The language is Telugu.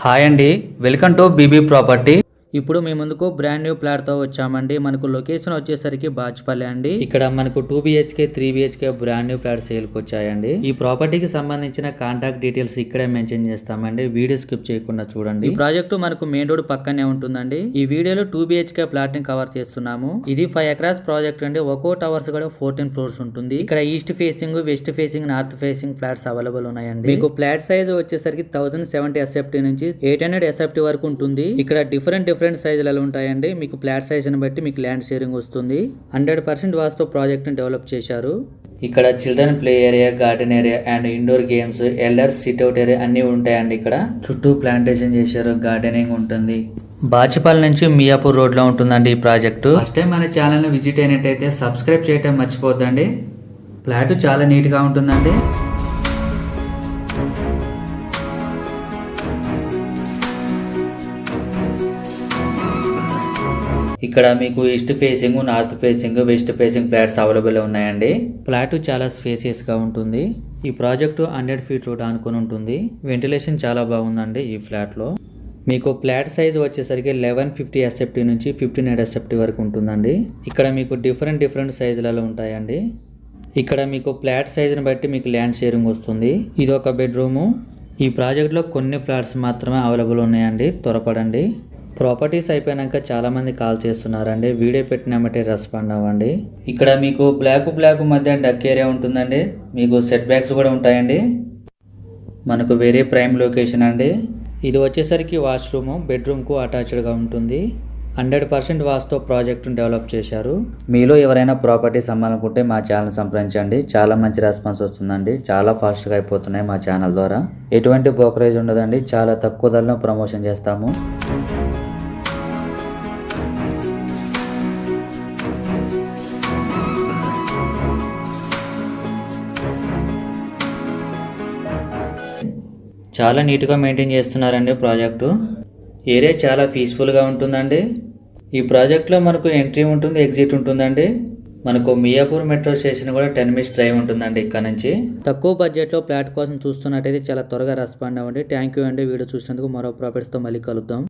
హాయ్ అండి, వెల్కమ్ టు బీబీ ప్రాపర్టీ. ఇప్పుడు మీ ముందుకు బ్రాండ్ న్యూ ఫ్లాట్ తో వచ్చామండి. మనకు లొకేషన్ వచ్చేసరికి బాచ్పల్లి అండి. ఇక్కడ మనకు 2 BHK 3 BHK brand new flat sale కి వచ్చాయండి. ఈ ప్రాపర్టీకి సంబంధించిన కాంటాక్ట్ డీటెయిల్స్ ఇక్కడే మెన్షన్ చేస్తామండి. వీడియో స్కిప్ చేయకుండా చూడండి. ఈ ప్రాజెక్టు మనకు మెయిన్ రోడ్ పక్కనే ఉంటుందండి. ఈ వీడియోలో 2 BHK ఫ్లాట్ ని కవర్ చేస్తున్నాము. ఇది 5 ఎకరాస్ ప్రాజెక్ట్ అండి. ఒక్కో టవర్స్ కూడా 14 ఫ్లోర్స్ ఉంటుంది. ఇక్కడ east facing, west facing, north facing flats available ఉన్నాయండి. మీకు ఫ్లాట్ సైజ్ వచ్చేసరికి 1070 SFT నుంచి 800 SFT వరకు ఉంటుంది. ఇక్కడ డిఫరెంట్ సైజులలో ఉంటాయండి. మీకు ఫ్లాట్ సైజ్ ని బట్టి మీకు ల్యాండ్ షేరింగ్ వస్తుంది. 100% వాస్తు ప్రాజెక్ట్ ని డెవలప్ చేశారు. ఇక్కడ children play area, garden area and indoor games, elders sit out area అన్ని ఉంటాయండి. ఇక్కడ చుట్టూ ప్లాంటేషన్ చేశారు, గార్డెనింగ్ ఉంటుంది. బాచిపల్లి నుంచి మియాపూర్ రోడ్ లో ఉంటుందండి ఈ ప్రాజెక్టు. ఫస్ట్ టైం మన ఛానల్ ని విజిట్ అయినట్టయితే సబ్స్క్రైబ్ చేయటం మర్చిపోద్దండి. ఫ్లాట్ చాలా నీట్ గా ఉంటుందండి. ఇక్కడ మీకు east facing, north facing, west facing flats available ఉన్నాయండి. ఫ్లాట్ చాలా స్పేసియస్ గా ఉంటుంది. ఈ ప్రాజెక్టు 100 ఫీట్ రోడ్ అనుకుని ఉంటుంది. వెంటిలేషన్ చాలా బాగుందండి ఈ ఫ్లాట్ లో. మీకు ఫ్లాట్ సైజ్ వచ్చేసరికి 1150 SFT నుంచి 1500 SFT వరకు ఉంటుందండి. ఇక్కడ మీకు డిఫరెంట్ సైజులలో ఉంటాయండి. ఇక్కడ మీకు ఫ్లాట్ సైజుని బట్టి మీకు ల్యాండ్ షేరింగ్ వస్తుంది. ఇది ఒక బెడ్రూము. ఈ ప్రాజెక్ట్లో కొన్ని ఫ్లాట్స్ మాత్రమే అవైలబుల్ ఉన్నాయండి. త్వరపడండి. ప్రాపర్టీస్ అయిపోయాక చాలా మంది కాల్ చేస్తున్నారండి. వీడియో పెట్టినామంటే రెస్పాండ్ అవ్వండి. ఇక్కడ మీకు బ్లాక్ మధ్య డక్ ఏరియా ఉంటుందండి. మీకు సెట్ బ్యాక్స్ కూడా ఉంటాయండి. మనకు వెరీ ప్రైమ్ లొకేషన్ అండి. ఇది వచ్చేసరికి వాష్రూమ్, బెడ్రూమ్కు అటాచ్డ్గా ఉంటుంది. 100% వాస్తు ప్రాజెక్టును డెవలప్ చేశారు. మీలో ఎవరైనా ప్రాపర్టీస్ అమ్మాలనుకుంటే మా ఛానల్ సంప్రదించండి. చాలా మంచి రెస్పాన్స్ వస్తుందండి. చాలా ఫాస్ట్గా అయిపోతున్నాయి మా ఛానల్ ద్వారా. ఎటువంటి బ్రోకరేజ్ ఉండదండి. చాలా తక్కువ ధరలో ప్రమోషన్ చేస్తాము. చాలా నీట్గా మెయింటైన్ చేస్తున్నారండి ప్రాజెక్టు. ఏరియా చాలా పీస్ఫుల్గా ఉంటుందండి. ఈ ప్రాజెక్ట్లో మనకు ఎంట్రీ ఉంటుంది, ఎగ్జిట్ ఉంటుందండి. మనకు మియాపూర్ మెట్రో స్టేషన్ కూడా 10 minutes డ్రైవ్ ఉంటుందండి ఇక్కడ నుంచి. తక్కువ బడ్జెట్లో ఫ్లాట్ కోసం చూస్తున్నట్టయితే చాలా త్వరగా రెస్పాండ్ అవ్వండి. థ్యాంక్ యూ అండి. వీడియో చూసినందుకు. మరో ప్రాపర్టీస్తో మళ్ళీ కలుద్దాం.